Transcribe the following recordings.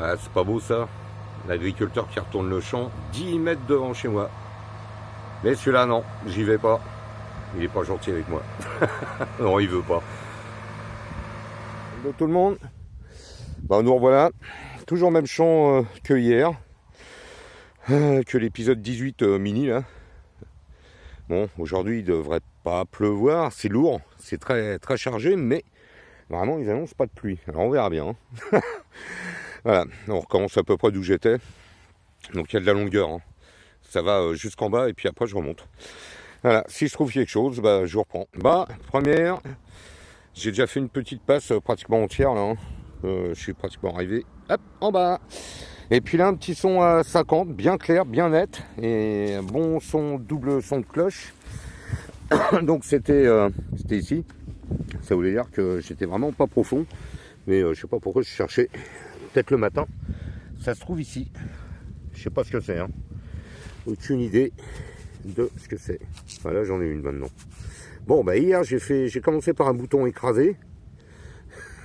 Ah, c'est pas beau ça. L'agriculteur qui retourne le champ 10 mètres devant chez moi. Mais celui-là, non, j'y vais pas. Il est pas gentil avec moi. Non, il veut pas. Bonjour tout le monde. Bah, nous revoilà. Toujours même champ que hier. Que l'épisode 18 mini là. Bon, aujourd'hui il devrait pas pleuvoir. C'est lourd. C'est très, très chargé. Mais vraiment, ils annoncent pas de pluie. Alors on verra bien. Voilà, on recommence à peu près d'où j'étais. Donc il y a de la longueur. Hein. Ça va jusqu'en bas et puis après je remonte. Voilà, si je trouve quelque chose, bah, je reprends. Bah, première, j'ai déjà fait une petite passe pratiquement entière là. Hein. Je suis pratiquement arrivé, hop, en bas. Et puis là, un petit son à 50, bien clair, bien net. Et un bon son, double son de cloche. Donc c'était ici. Ça voulait dire que j'étais vraiment pas profond. Mais je sais pas pourquoi je cherchais. Peut-être le matin. Ça se trouve ici. Je sais pas ce que c'est. Hein. Aucune idée de ce que c'est. Voilà, j'en ai une maintenant. Bon, bah hier j'ai commencé par un bouton écrasé.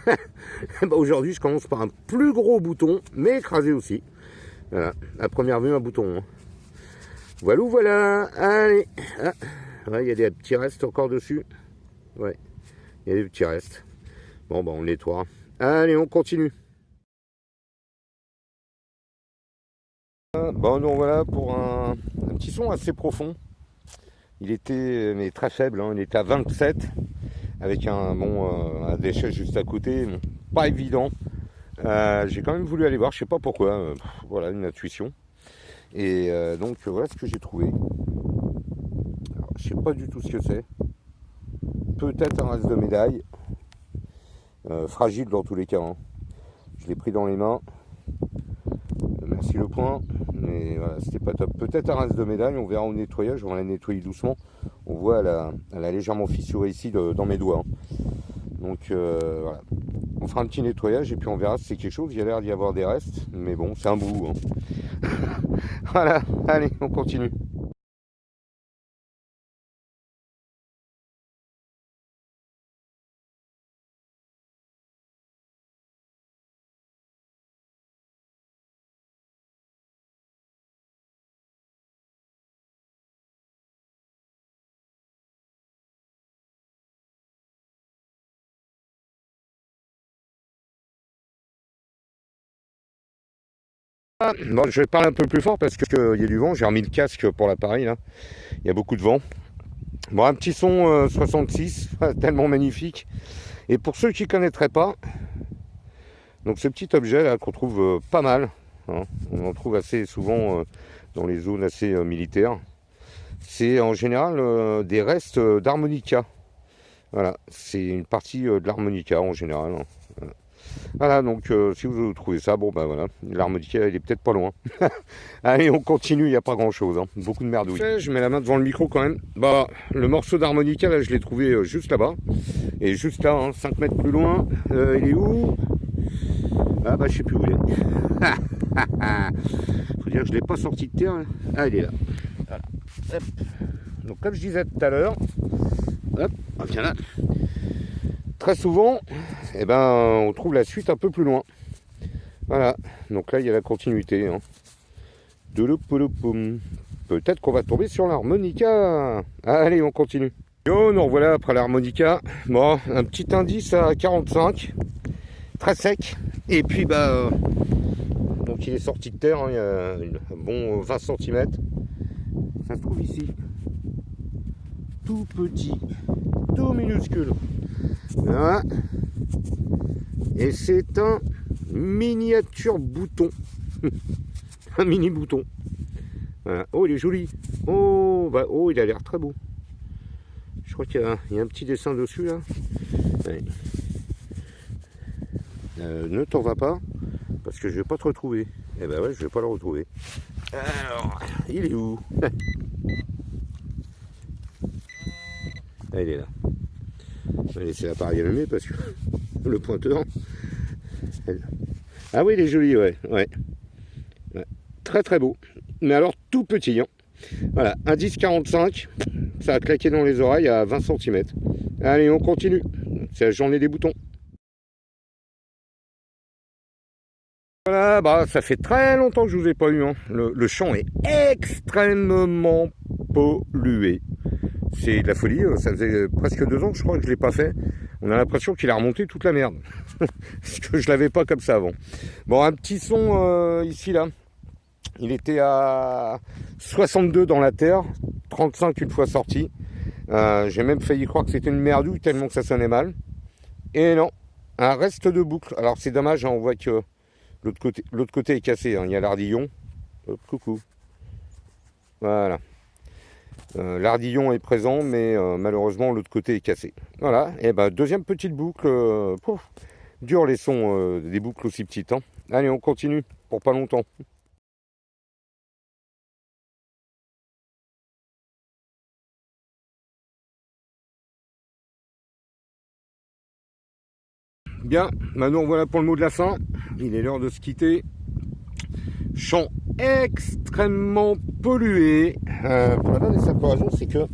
Bah, aujourd'hui je commence par un plus gros bouton, mais écrasé aussi. Voilà, à première vue un bouton. Hein. Voilà, voilà. Allez. Ah. Ouais, il y a des petits restes encore dessus. Ouais, il y a des petits restes. Bon, bah on le nettoie. Allez, on continue. Bon, donc voilà pour un petit son assez profond. Il était mais très faible, hein. Il était à 27 avec un déchet juste à côté, bon, pas évident. J'ai quand même voulu aller voir, je sais pas pourquoi, voilà une intuition. Et donc voilà ce que j'ai trouvé. Alors, je sais pas du tout ce que c'est. Peut-être un reste de médaille, fragile dans tous les cas. Hein. Je l'ai pris dans les mains. Merci le point, mais voilà, c'était pas top. Peut-être un reste de médaille, on verra au nettoyage, on va la nettoyer doucement. On voit elle a légèrement fissuré ici dans mes doigts. Hein. Donc voilà, on fera un petit nettoyage et puis on verra si c'est quelque chose. Il y a l'air d'y avoir des restes, mais bon, c'est un bout. Hein. Voilà, allez, on continue. Bon, je vais parler un peu plus fort parce qu'il y a du vent. J'ai remis le casque pour l'appareil là. Il y a beaucoup de vent. Bon, un petit son 66, tellement magnifique. Et pour ceux qui ne connaîtraient pas, donc ce petit objet là qu'on trouve pas mal, hein, on en trouve assez souvent dans les zones assez militaires. C'est en général des restes d'harmonica. Voilà, c'est une partie de l'harmonica en général. Hein. Voilà, donc si vous trouvez ça, bon ben voilà, l'harmonica il est peut-être pas loin. Allez, on continue, il n'y a pas grand chose, hein. Beaucoup de merdouilles. Je mets la main devant le micro quand même. Bah, le morceau d'harmonica là, je l'ai trouvé juste là-bas. Et juste là, hein, 5 mètres plus loin, il est où? Ah bah je sais plus où il est. Faut dire que je l'ai pas sorti de terre. Hein. Ah, il est là. Voilà. Hop. Donc comme je disais tout à l'heure, hop, viens là. Très souvent, eh ben, on trouve la suite un peu plus loin. Voilà, donc là il y a la continuité. Hein. Peut-être qu'on va tomber sur l'harmonica. Allez, on continue. Yo, nous revoilà après l'harmonica. Bon, un petit indice à 45, très sec. Et puis bah, donc il est sorti de terre. Hein, il y a un bon 20 cm. Ça se trouve ici. Tout petit, tout minuscule. Voilà. Et c'est un miniature bouton. Un mini bouton. Voilà. Oh, il est joli. Oh, bah, oh, il a l'air très beau. Je crois qu'il y a un petit dessin dessus là. Ouais. Ne t'en va pas, parce que je vais pas te retrouver. Eh ben ouais, je vais pas le retrouver. Alors, il est où? Ah, il est là. Je vais laisser l'appareil allumé parce que le pointeur. Ah oui, il est joli, ouais. Ouais. Très très beau. Mais alors tout petit. Hein. Voilà, indice 45. Ça a claqué dans les oreilles à 20 cm. Allez, on continue. C'est la journée des boutons. Voilà, Ah bah ça fait très longtemps que je vous ai pas eu. Hein. Le champ est extrêmement pollué. C'est de la folie. Ça faisait presque 2 ans que je crois que je l'ai pas fait. On a l'impression qu'il a remonté toute la merde. Parce que je l'avais pas comme ça avant. Bon, un petit son ici là. Il était à 62 dans la terre, 35 une fois sorti. J'ai même failli croire que c'était une merdouille tellement que ça sonnait mal. Et non, un reste de boucle. Alors c'est dommage, hein, on voit que l'autre côté est cassé. Hein. Il y a l'ardillon. Hop, coucou. Voilà. L'ardillon est présent, mais malheureusement l'autre côté est cassé. Voilà. Et ben deuxième petite boucle. Dur les sons des boucles aussi petites. Hein. Allez, on continue pour pas longtemps. Bien, maintenant voilà pour le mot de la fin. Il est l'heure de se quitter. Champ extrêmement pollué. Pour la bonne et simple raison, c'est que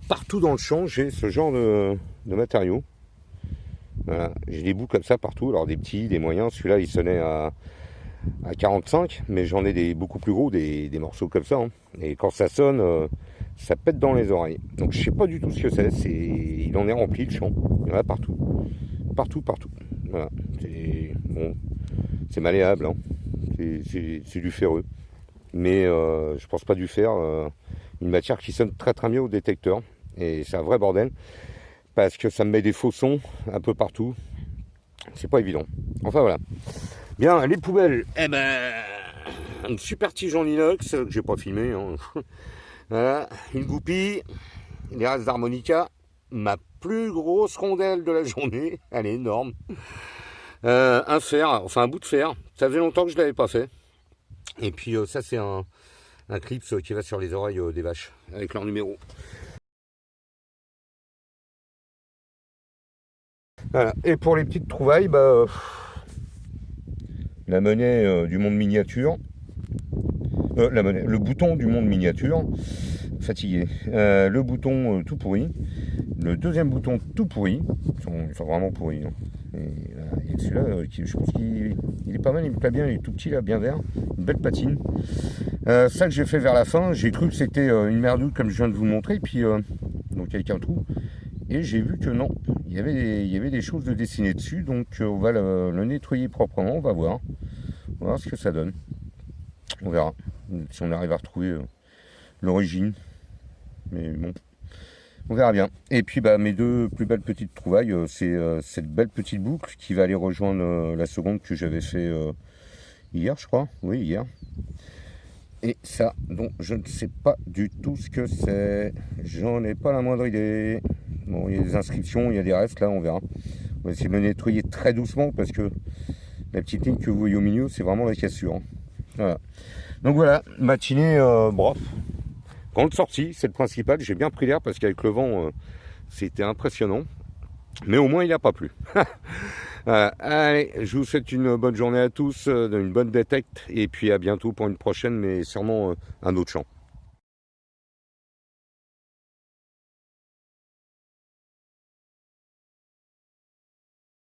partout dans le champ, j'ai ce genre de matériaux. Voilà, j'ai des bouts comme ça partout. Alors des petits, des moyens. Celui-là, il sonnait à 45, mais j'en ai des beaucoup plus gros, des morceaux comme ça. Hein. Et quand ça sonne, ça pète dans les oreilles. Donc je sais pas du tout ce que c'est. Il en est rempli le champ. Il y en a partout. Partout. Voilà. C'est malléable, hein. C'est du ferreux. Mais je pense pas du fer. Une matière qui sonne très très bien au détecteur. Et c'est un vrai bordel. Parce que ça me met des faux sons un peu partout. C'est pas évident. Enfin voilà. Bien, les poubelles. Eh ben, une super tige en inox que j'ai pas filmé. Hein. Voilà. Une goupille. Des restes d'harmonica. Ma plus grosse rondelle de la journée, elle est énorme. Un fer, enfin un bout de fer. Ça faisait longtemps que je ne l'avais pas fait. Et puis ça c'est un clip qui va sur les oreilles des vaches, avec leur numéro. Voilà. Et pour les petites trouvailles, bah, la monnaie du monde miniature. Le bouton du monde miniature. Fatigué. Le bouton tout pourri. Le deuxième bouton tout pourri. Ils sont vraiment pourris. Hein. Et celui-là, je pense qu'il est pas mal, il me plaît bien, il est tout petit là, bien vert. Une belle patine. Ça que j'ai fait vers la fin, j'ai cru que c'était une merdouille comme je viens de vous montrer. Puis, donc avec un trou. Et j'ai vu que non, il y avait des choses de dessinées dessus. Donc on va le nettoyer proprement, on va voir. On va voir ce que ça donne. On verra si on arrive à retrouver l'origine. Mais bon, on verra bien. Et puis bah, mes deux plus belles petites trouvailles, c'est cette belle petite boucle qui va aller rejoindre la seconde que j'avais fait hier, je crois. Oui, hier. Et ça, donc je ne sais pas du tout ce que c'est. J'en ai pas la moindre idée. Bon, il y a des inscriptions, il y a des restes, là, on verra. On va essayer de le nettoyer très doucement parce que la petite ligne que vous voyez au milieu, c'est vraiment la cassure. Hein. Voilà. Donc voilà, matinée, bref. Grande sortie, c'est le principal. J'ai bien pris l'air parce qu'avec le vent, c'était impressionnant. Mais au moins, il n'a pas plu. Voilà. Allez, je vous souhaite une bonne journée à tous, une bonne détecte. Et puis à bientôt pour une prochaine, mais sûrement un autre champ.